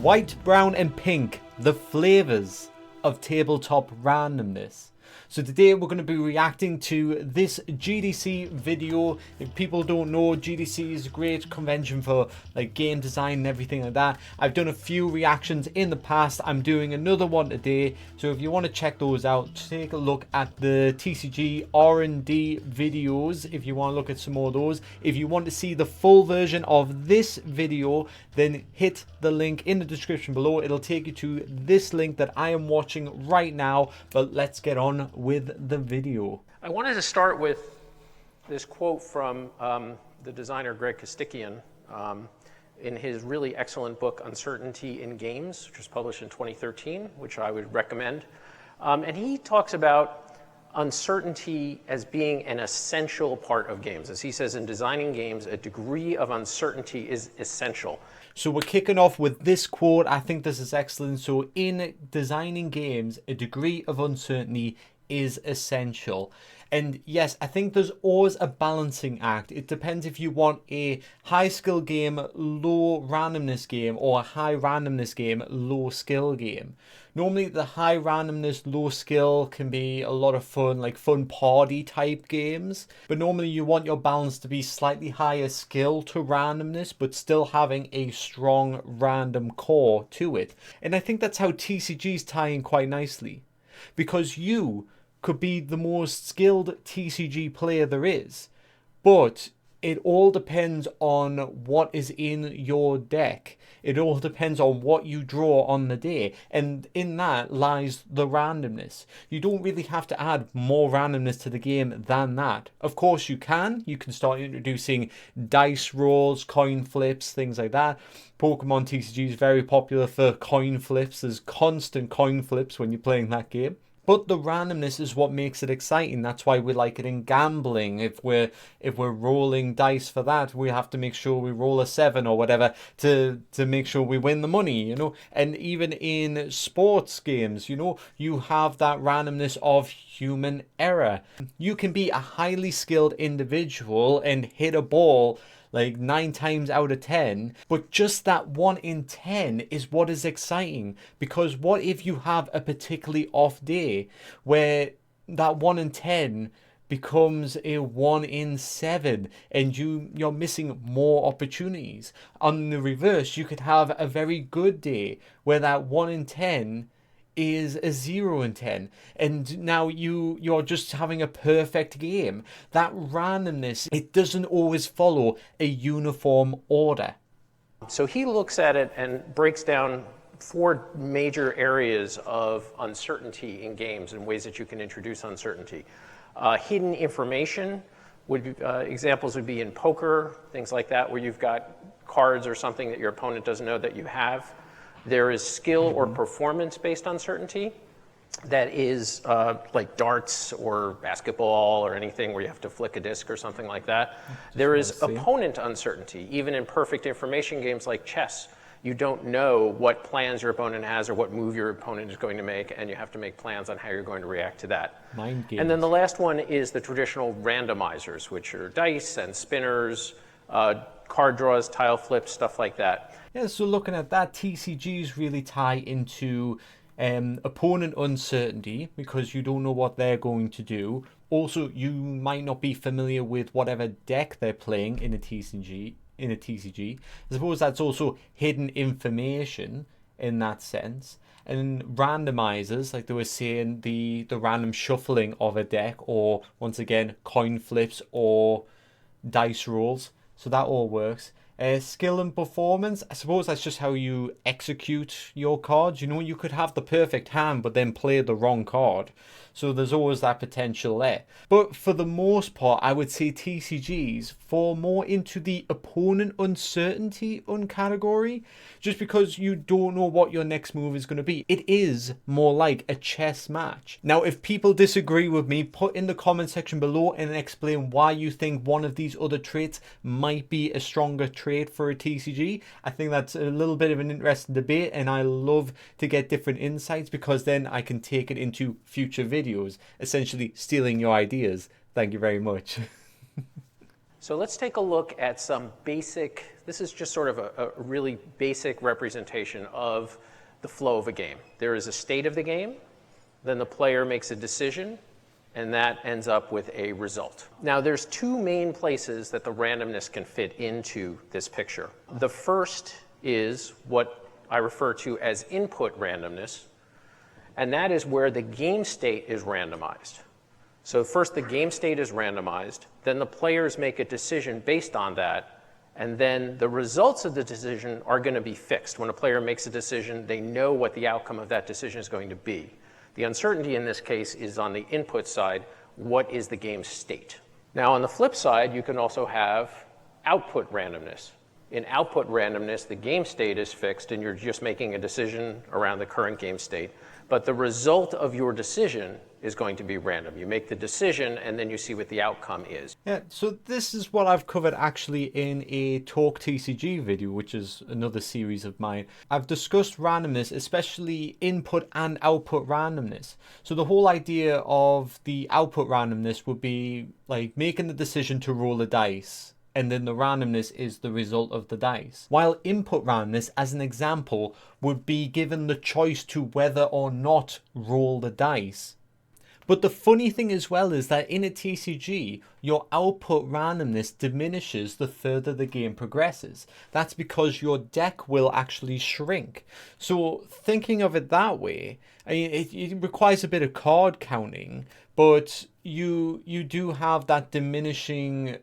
White, brown and pink, the flavors of tabletop randomness. So today we're going to be reacting to this GDC video. If people don't know, GDC is a great convention for like game design and everything like that. I've done a few reactions in the past. I'm doing another one today. So if you want to check those out, take a look at the TCG R&D videos if you want to look at some more of those. If you want to see the full version of this video, then hit the link in the description below. It'll take you to this link that I am watching right now. But let's get on with the video. I wanted to start with this quote from the designer Greg Costikyan in his really excellent book Uncertainty in Games, which was published in 2013, which I would recommend. And he talks about uncertainty as being an essential part of games. As he says, in designing games, a degree of uncertainty is essential. So we're kicking off with this quote. I think this is excellent. So in designing games, a degree of uncertainty is essential. And yes, I think there's always a balancing act. It depends if you want a high skill game, low randomness game, or a high randomness game, low skill game. Normally the high randomness, low skill can be a lot of fun, like fun party type games. But normally you want your balance to be slightly higher skill to randomness, but still having a strong random core to it. And I think that's how TCGs tie in quite nicely. Because you could be the most skilled TCG player there is, but it all depends on what is in your deck. It all depends on what you draw on the day, and in that lies the randomness. You don't really have to add more randomness to the game than that. Of course you can start introducing dice rolls, coin flips, things like that. Pokemon TCG is very popular for coin flips. There's constant coin flips when you're playing that game. But the randomness is what makes it exciting. That's why we like it in gambling. If we're rolling dice for that, we have to make sure we roll a 7 or whatever to make sure we win the money, you know. And even in sports games, you know, you have that randomness of human error. You can be a highly skilled individual and hit a ball like 9 times out of 10, but just that 1 in 10 is what is exciting. Because what if you have a particularly off day where that 1 in 10 becomes a 1 in 7 and you're missing more opportunities? On the reverse, you could have a very good day where that 1 in 10 is a 0 in 10, and now you're just having a perfect game. That randomness, it doesn't always follow a uniform order. So he looks at it and breaks down 4 major areas of uncertainty in games and ways that you can introduce uncertainty. Hidden information examples would be in poker, things like that, where you've got cards or something that your opponent doesn't know that you have. There is skill or performance-based uncertainty that is like darts or basketball or anything where you have to flick a disc or something like that. There is opponent uncertainty, even in perfect information games like chess. You don't know what plans your opponent has or what move your opponent is going to make, and you have to make plans on how you're going to react to that. Mind games. And then the last one is the traditional randomizers, which are dice and spinners, card draws, tile flips, stuff like that. Yeah, so looking at that, TCGs really tie into opponent uncertainty because you don't know what they're going to do. Also, you might not be familiar with whatever deck they're playing in a TCG. I suppose that's also hidden information in that sense. And randomizers, like they were saying, the random shuffling of a deck, or once again coin flips or dice rolls. So that all works. Skill and performance, I suppose that's just how you execute your cards. You know, you could have the perfect hand but then play the wrong card. So there's always that potential there. But for the most part, I would say TCGs fall more into the opponent uncertainty category, just because you don't know what your next move is going to be. It is more like a chess match. Now, if people disagree with me, put in the comment section below and explain why you think one of these other traits might be a stronger trait for a TCG. I think that's a little bit of an interesting debate, and I love to get different insights because then I can take it into future videos, essentially stealing your ideas. Thank you very much. So let's take a look at some basic, this is just sort of a really basic representation of the flow of a game. There is a state of the game, then the player makes a decision, and that ends up with a result. Now there's two main places that the randomness can fit into this picture. The first is what I refer to as input randomness, and that is where the game state is randomized. So first the game state is randomized, then the players make a decision based on that, and then the results of the decision are going to be fixed. When a player makes a decision, they know what the outcome of that decision is going to be. The uncertainty in this case is on the input side, what is the game state? Now on the flip side, you can also have output randomness. In output randomness, the game state is fixed and you're just making a decision around the current game state, but the result of your decision is going to be random. You make the decision and then you see what the outcome is. Yeah, so this is what I've covered actually in a Talk TCG video, which is another series of mine. I've discussed randomness, especially input and output randomness. So the whole idea of the output randomness would be like making the decision to roll a dice, and then the randomness is the result of the dice. While input randomness, as an example, would be given the choice to whether or not roll the dice. But the funny thing as well is that in a TCG, your output randomness diminishes the further the game progresses. That's because your deck will actually shrink. So thinking of it that way, I mean, it requires a bit of card counting, but you do have that diminishing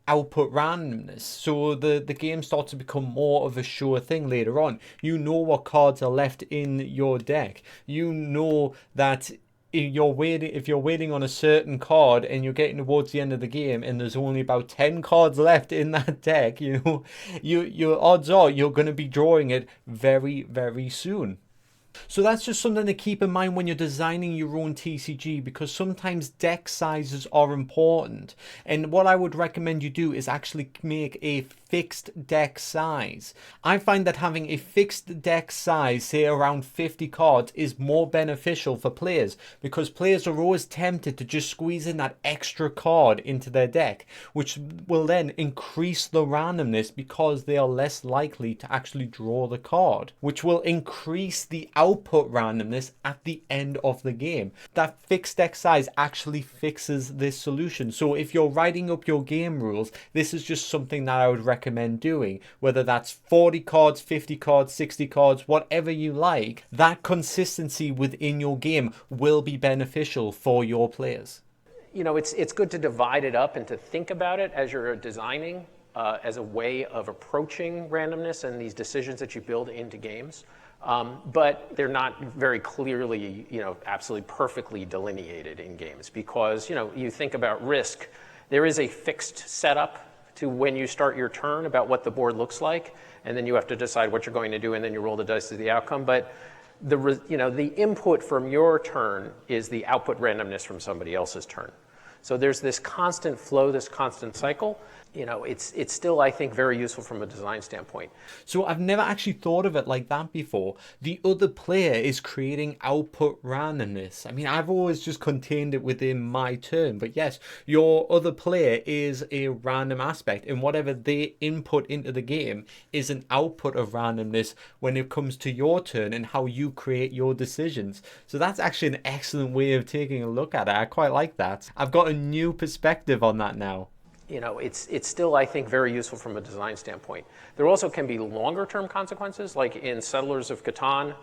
output randomness, so the game starts to become more of a sure thing later on. You know what cards are left in your deck. You know that if you're waiting on a certain card and you're getting towards the end of the game and there's only about 10 cards left in that deck, you know, your odds are you're going to be drawing it very, very soon. So that's just something to keep in mind when you're designing your own TCG, because sometimes deck sizes are important. And what I would recommend you do is actually make a fixed deck size. I find that having a fixed deck size, say around 50 cards, is more beneficial for players, because players are always tempted to just squeeze in that extra card into their deck, which will then increase the randomness because they are less likely to actually draw the card, which will increase the output randomness at the end of the game. That fixed deck size actually fixes this solution. So if you're writing up your game rules, this is just something that I would recommend doing, whether that's 40 cards, 50 cards, 60 cards, whatever you like. That consistency within your game will be beneficial for your players. You know, it's good to divide it up and to think about it as you're designing as a way of approaching randomness and these decisions that you build into games. But they're not very clearly, you know, absolutely perfectly delineated in games, because, you know, you think about risk. There is a fixed setup to when you start your turn about what the board looks like, and then you have to decide what you're going to do, and then you roll the dice to the outcome. But the input from your turn is the output randomness from somebody else's turn. So there's this constant flow, this constant cycle. You know, it's still, I think, very useful from a design standpoint. So I've never actually thought of it like that before. The other player is creating output randomness. I mean, I've always just contained it within my turn. But yes, your other player is a random aspect, and whatever they input into the game is an output of randomness when it comes to your turn and how you create your decisions. So that's actually an excellent way of taking a look at it. I quite like that. I've got a new perspective on that now. You know, it's still, I think, very useful from a design standpoint. There also can be longer term consequences, like in Settlers of Catan.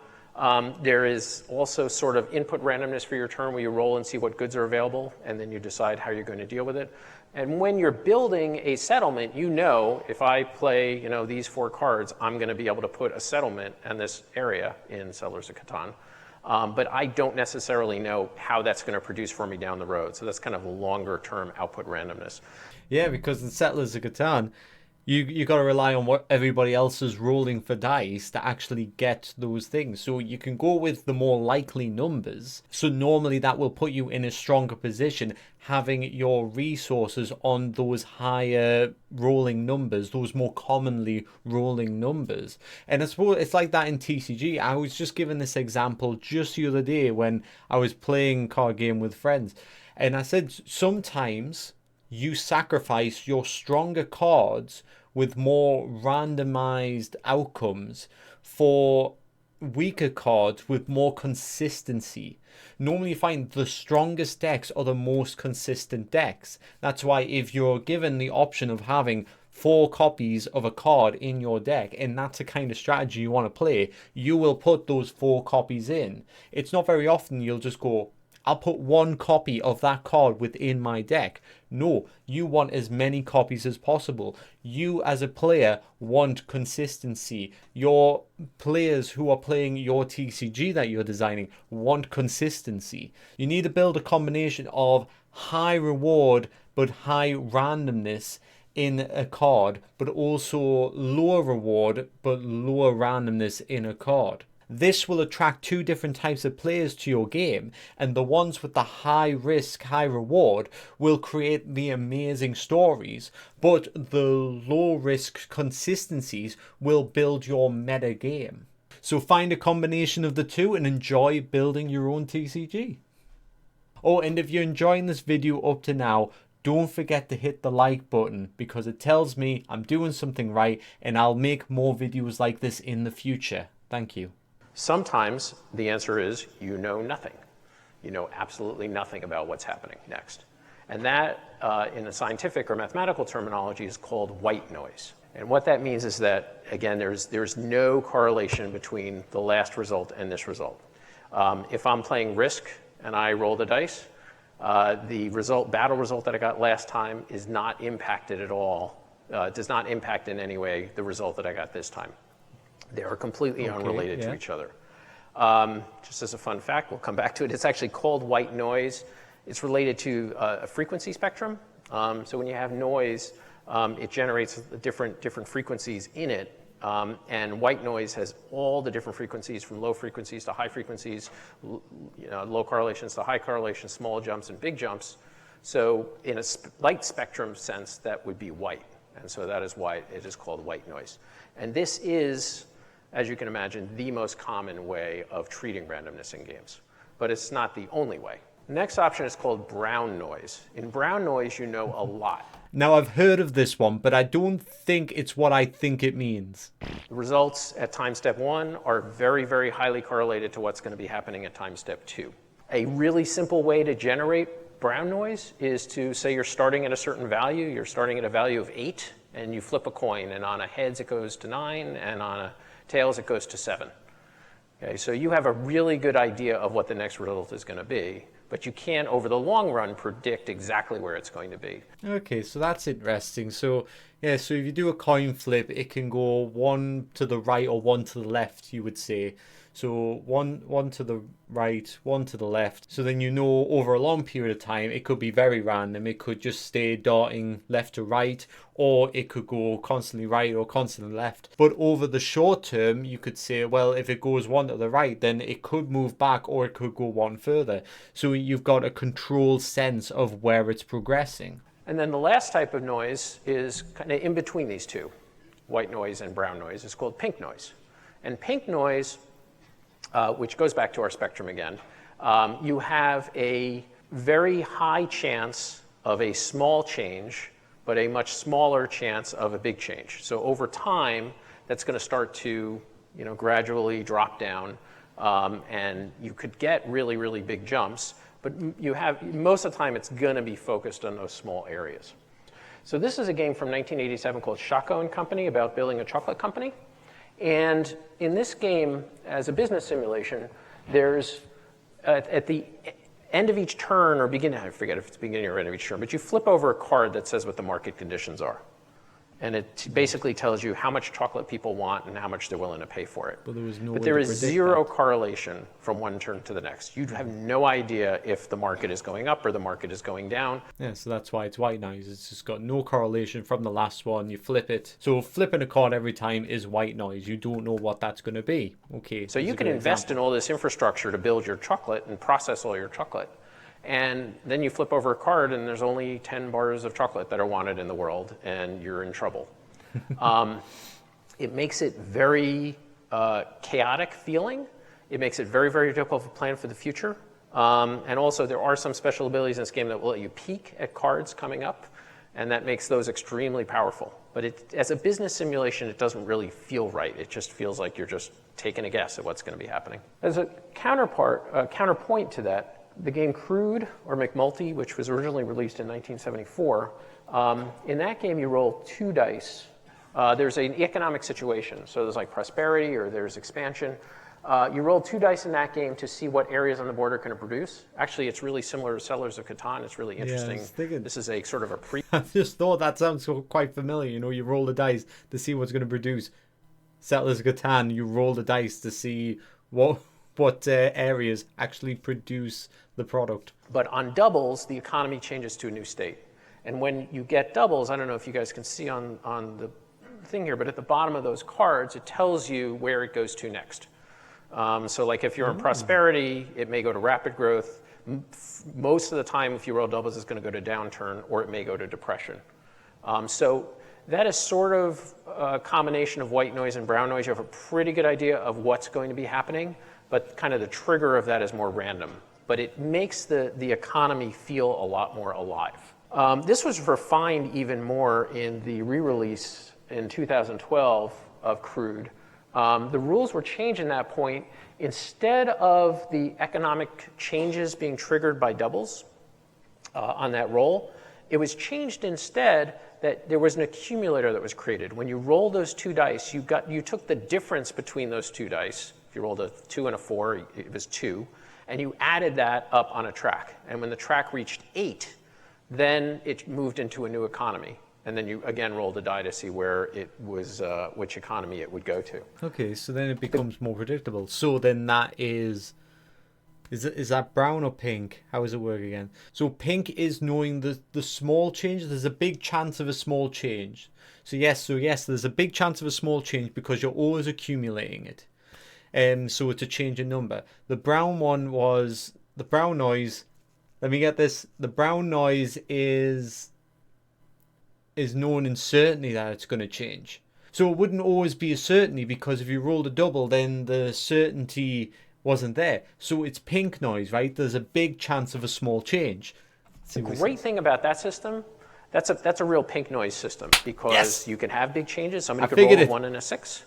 There is also sort of input randomness for your turn where you roll and see what goods are available, and then you decide how you're going to deal with it. And when you're building a settlement, you know, if I play, you know, these 4 cards, I'm going to be able to put a settlement in this area in Settlers of Catan. But I don't necessarily know how that's going to produce for me down the road. So that's kind of longer term output randomness. Yeah, because in Settlers of Catan, you got to rely on what everybody else is rolling for dice to actually get those things. So you can go with the more likely numbers. So normally that will put you in a stronger position, having your resources on those higher rolling numbers, those more commonly rolling numbers. And I suppose it's like that in TCG. I was just given this example just the other day when I was playing card game with friends. And I said sometimes you sacrifice your stronger cards with more randomized outcomes for weaker cards with more consistency. Normally you find the strongest decks are the most consistent decks. That's why if you're given the option of having 4 copies of a card in your deck, and that's the kind of strategy you want to play, you will put those 4 copies in. It's not very often you'll just go, I'll put 1 copy of that card within my deck. No, you want as many copies as possible. You as a player want consistency. Your players who are playing your TCG that you're designing want consistency. You need to build a combination of high reward but high randomness in a card, but also lower reward but lower randomness in a card. This will attract 2 different types of players to your game, and the ones with the high risk, high reward will create the amazing stories, but the low risk consistencies will build your meta game. So find a combination of the two and enjoy building your own TCG. Oh, and if you're enjoying this video up to now, don't forget to hit the like button, because it tells me I'm doing something right and I'll make more videos like this in the future. Thank you. Sometimes the answer is you know nothing. You know absolutely nothing about what's happening next. And that, in the scientific or mathematical terminology, is called white noise. And what that means is that, again, there's no correlation between the last result and this result. If I'm playing Risk and I roll the dice, the battle result that I got last time is not impacted at all, does not impact in any way the result that I got this time. They are completely unrelated to each other. Just as a fun fact, we'll come back to it. It's actually called white noise. It's related to a frequency spectrum. So when you have noise, it generates different frequencies in it. And white noise has all the different frequencies, from low frequencies to high frequencies, low correlations to high correlations, small jumps and big jumps. So in a light spectrum sense, that would be white. And so that is why it is called white noise. And this is, as you can imagine, the most common way of treating randomness in games. But it's not the only way. The next option is called brown noise. In brown noise, you know a lot. Now, I've heard of this one, but I don't think it's what I think it means. The results at time step 1 are very, very highly correlated to what's going to be happening at time step 2. A really simple way to generate brown noise is to say you're starting at a certain value. You're starting at a value of 8, and you flip a coin, and on a heads it goes to 9, and on a tails it goes to 7. Okay, so you have a really good idea of what the next result is going to be, but you can't, over the long run, predict exactly where it's going to be. Okay, so that's interesting. So yeah, so if you do a coin flip, it can go 1 to the right or 1 to the left, you would say. So one to the right, 1 to the left. So then you know over a long period of time, it could be very random. It could just stay darting left to right, or it could go constantly right or constantly left. But over the short term, you could say, well, if it goes 1 to the right, then it could move back, or it could go 1 further. So you've got a controlled sense of where it's progressing. And then the last type of noise is kind of in between these two, white noise and brown noise. It's called pink noise. And pink noise, which goes back to our spectrum again, you have a very high chance of a small change, but a much smaller chance of a big change. So over time, that's going to start to gradually drop down, and you could get really, really big jumps. But most of the time, it's going to be focused on those small areas. So this is a game from 1987 called Shako and Company about building a chocolate company. And in this game, as a business simulation, there's at the end of each turn or beginning, I forget if it's beginning or end of each turn, but you flip over a card that says what the market conditions are. And it basically tells you how much chocolate people want and how much they're willing to pay for it. But there is zero correlation from one turn to the next. You have no idea if the market is going up or the market is going down. Yeah, so that's why it's white noise. It's just got no correlation from the last one. You flip it. So flipping a card every time is white noise. You don't know what that's going to be. Okay. So you can invest in all this infrastructure to build your chocolate and process all your chocolate. And then you flip over a card and there's only 10 bars of chocolate that are wanted in the world, and you're in trouble. It makes it very chaotic feeling. It makes it very, very difficult to plan for the future. And also there are some special abilities in this game that will let you peek at cards coming up. And that makes those extremely powerful. But as a business simulation, it doesn't really feel right. It just feels like you're just taking a guess at what's going to be happening. As a counterpoint to that, the game Crude, or McMulti, which was originally released in 1974, in that game you roll 2 dice. There's an economic situation, so there's like prosperity or there's expansion. You roll 2 dice in that game to see what areas on the board are going to produce. Actually, it's really similar to Settlers of Catan. It's really interesting. This is a sort of a I just thought that sounds quite familiar. You know, you roll the dice to see what's going to produce. Settlers of Catan, you roll the dice to see what areas actually produce the product. But on doubles, the economy changes to a new state. And when you get doubles, I don't know if you guys can see on the thing here, but at the bottom of those cards, it tells you where it goes to next. So like if you're in prosperity, it may go to rapid growth. Most of the time, if you roll doubles, it's going to go to downturn, or it may go to depression. So that is sort of a combination of white noise and brown noise. You have a pretty good idea of what's going to be happening, but kind of the trigger of that is more random. But it makes the economy feel a lot more alive. This was refined even more in the re-release in 2012 of Crude. The rules were changed in that point. Instead of the economic changes being triggered by doubles on that roll, it was changed instead that there was an accumulator that was created. When you roll those 2 dice, you took the difference between those 2 dice. If you rolled a 2 and a 4, it was 2, and you added that up on a track. And when the track reached 8, then it moved into a new economy. And then you again roll the die to see where it was, which economy it would go to. Okay, so then it becomes more predictable. So then that is that brown or pink? How does it work again? So pink is knowing the small change. There's a big chance of a small change. So yes, there's a big chance of a small change because you're always accumulating it. So it's a change in number. The brown one was the brown noise. Let me get this. The brown noise is known in certainty that it's going to change. So it wouldn't always be a certainty, because if you rolled a double, then the certainty wasn't there. So it's pink noise, right? There's a big chance of a small change. The great thing about that system, that's a real pink noise system, because you can have big changes. Somebody could roll a 1 and a 6.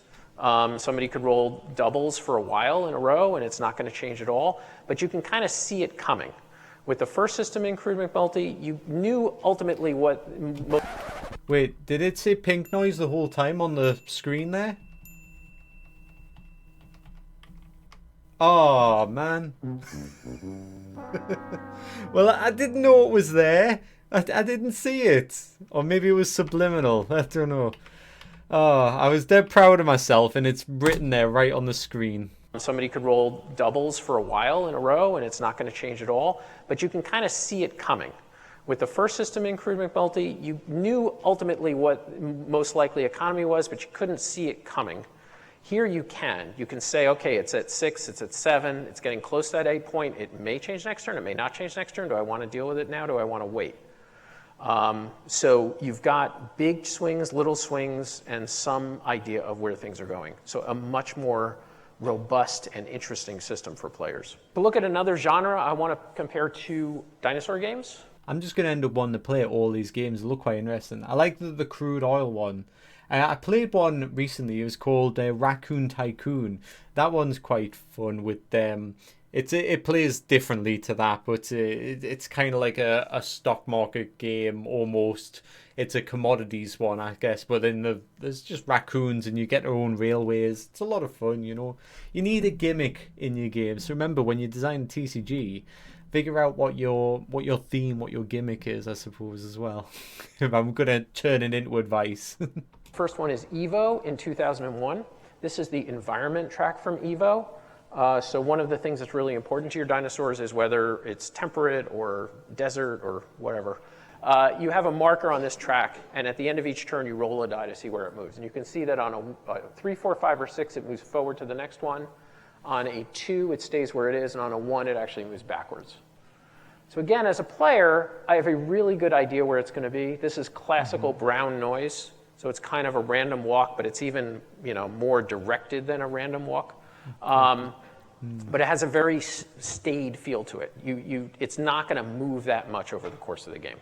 Somebody could roll doubles for a while in a row, and it's not going to change at all. But you can kind of see it coming. With the first system in Crude McMulti, you knew ultimately what... Wait, did it say pink noise the whole time on the screen there? Oh, man. Well, I didn't know it was there. I didn't see it. Or maybe it was subliminal. I don't know. Oh, I was dead proud of myself, and it's written there right on the screen. Somebody could roll doubles for a while in a row, and it's not going to change at all. But you can kind of see it coming. With the first system in Crude McMulti, you knew ultimately what most likely economy was, but you couldn't see it coming. Here you can. You can say, okay, it's at 6, it's at 7, it's getting close to that 8 point. It may change next turn, it may not change next turn. Do I want to deal with it now? Do I want to wait? So you've got big swings, little swings, and some idea of where things are going. So a much more robust and interesting system for players. To look at another genre, I want to compare to dinosaur games. I'm just going to end up wanting to play all these games. They look quite interesting. I like the crude oil one. I played one recently. It was called Raccoon Tycoon. That one's quite fun with them. It plays differently to that, but it's kind of like a stock market game almost. It's a commodities one, I guess, but then there's just raccoons and you get your own railways. It's a lot of fun, you know. You need a gimmick in your games. So remember, when you design a TCG, figure out what your theme, what your gimmick is, I suppose, as well. If I'm going to turn it into advice. First one is Evo in 2001. This is the environment track from Evo. So one of the things that's really important to your dinosaurs is whether it's temperate or desert or whatever. You have a marker on this track, and at the end of each turn, you roll a die to see where it moves. And you can see that on a 3, 4, 5, or 6, it moves forward to the next one. On a 2, it stays where it is, and on a 1, it actually moves backwards. So again, as a player, I have a really good idea where it's going to be. This is classical brown noise. So it's kind of a random walk, but it's even more directed than a random walk. But it has a very staid feel to it. It's not going to move that much over the course of the game.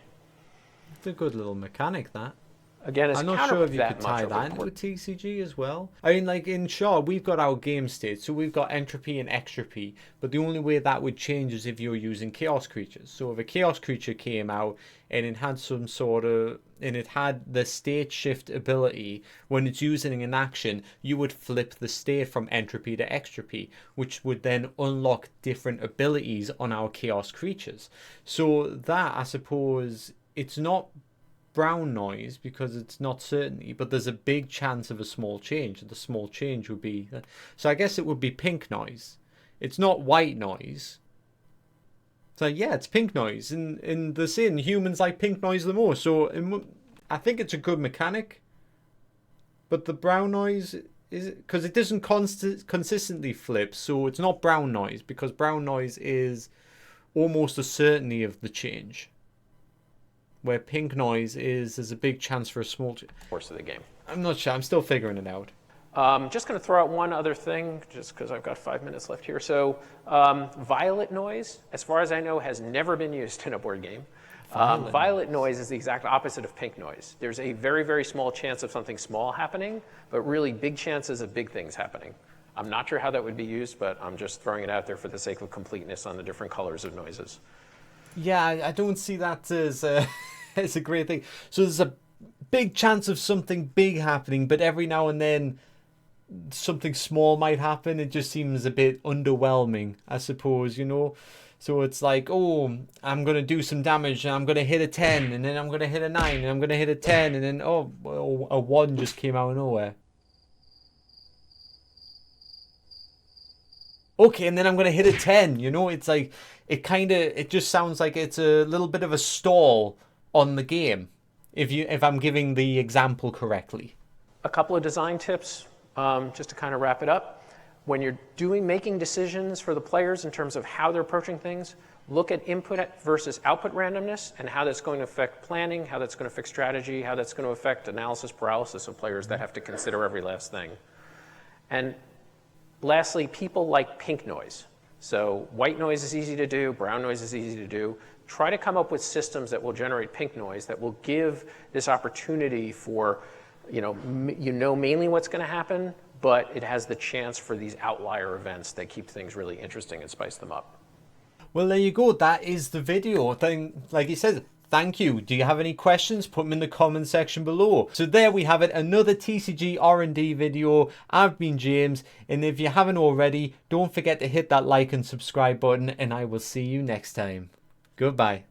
It's a good little mechanic, that. Again, as I'm not counter sure with if you that could much tie of that into a import. TCG as well. I mean, like in Shaw, we've got our game state, so we've got entropy and extropy, but the only way that would change is if you're using chaos creatures. So if a chaos creature came out and it had some sort of, and it had the state shift ability, when it's using an action, you would flip the state from entropy to extropy, which would then unlock different abilities on our chaos creatures. So that, I suppose, it's not brown noise because it's not certainty, but there's a big chance of a small change. The small change would be, so I guess it would be pink noise. It's not white noise. So yeah, it's pink noise, and they're saying humans like pink noise the most. So I think it's a good mechanic, but the brown noise is because it doesn't consistently flip, so it's not brown noise because brown noise is almost a certainty of the change. Where pink noise is, there's a big chance for a small. Course of the game. I'm not sure. I'm still figuring it out. Just going to throw out one other thing, just because I've got 5 minutes left here. So, violet noise, as far as I know, has never been used in a board game. Violet noise is the exact opposite of pink noise. There's a very, very small chance of something small happening, but really big chances of big things happening. I'm not sure how that would be used, but I'm just throwing it out there for the sake of completeness on the different colors of noises. Yeah, I don't see that as as a great thing. So there's a big chance of something big happening, but every now and then something small might happen. It just seems a bit underwhelming, I suppose, you know. So it's like, oh, I'm going to do some damage, and I'm going to hit a 10, and then I'm going to hit a 9, and I'm going to hit a 10, and then, oh, a 1 just came out of nowhere. Okay, and then I'm going to hit a 10, you know? It's like, it just sounds like it's a little bit of a stall on the game, if I'm giving the example correctly. A couple of design tips, just to kind of wrap it up. When you're making decisions for the players in terms of how they're approaching things, look at input versus output randomness and how that's going to affect planning, how that's going to affect strategy, how that's going to affect analysis paralysis of players that have to consider every last thing. And lastly, people like pink noise. So white noise is easy to do, brown noise is easy to do. Try to come up with systems that will generate pink noise that will give this opportunity for, mainly what's going to happen, but it has the chance for these outlier events that keep things really interesting and spice them up. Well, there you go. That is the video. Then, like he says, thank you. Do you have any questions? Put them in the comment section below. So there we have it. Another TCG R&D video. I've been James. And if you haven't already, don't forget to hit that like and subscribe button. And I will see you next time. Goodbye.